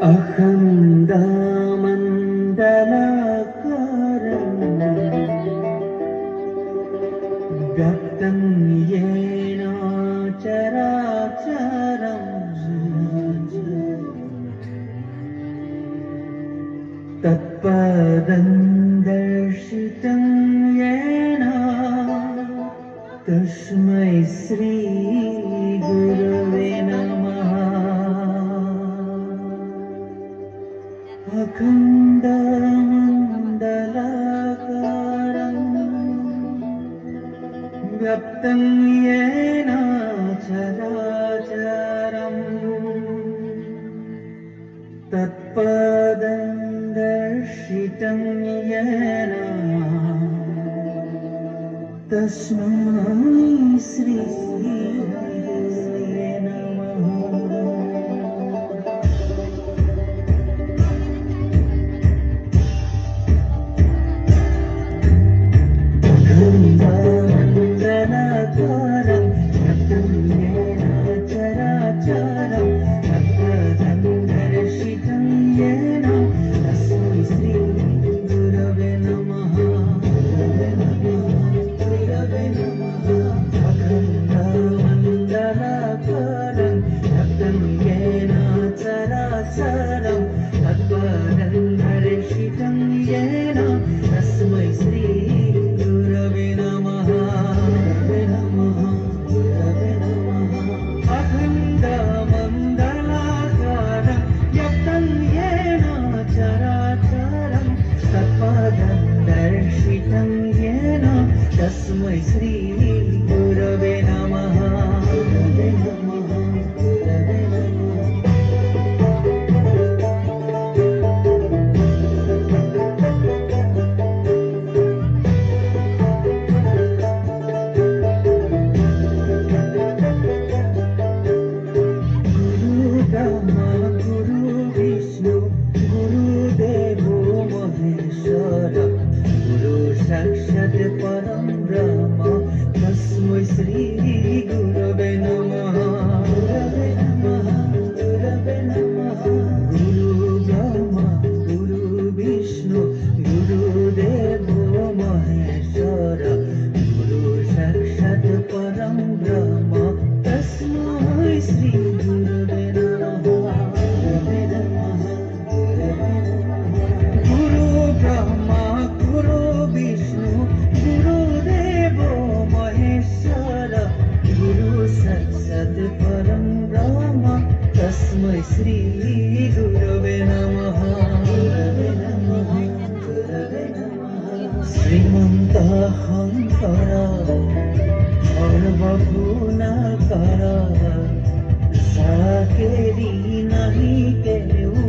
अखण्डमण्डलाकारं व्याप्तं येन चराचरम् तत्पदं दर्शितं येन तस्मै श्री गुरवे नमः। अखण्डमण्डलाकारं व्याप्तं येन चराचरम् तत्पदं दर्शितं येन तस्मै श्री गुरवे नमः। अखण्डमण्डलाकारं व्याप्तं येन चराचरं तत्पदं दर्शितं येन तस्मै श्री गुरवे नमः। अखण्डमण्डलाकारं व्याप्तं येन चराचरं तत्पदं दर्शितं येन तस्मै श्री गुरवे नमः। अखण्डमण्डलाकारं व्याप्तं येन चराचरं तत्पदं दर्शितं येन तस्मै श्री गुरवे नमः। ब्रह्मा गुरु विष्णु गुरुदेवो महेश्वर गुरु साक्षात् परं ब्रह्म तस्मै श्री गुरवे नमः। गुरु ब्रह्मा गुरु विष्णु गुरुदेवो महेश्वर गुरु साक्षात् परं ब्रह्म तस्मै श्री गुरवे नमः। गुरु ब्रह्मा गुरु विष्णु गुरुदेवो महेश्वर गुरु साक्षात् परं ब्रह्म तस्मै श्री गुरवे नमः। श्रीमन्तशङ्कर सर्वगुणाकर साकेरी नहीं केहू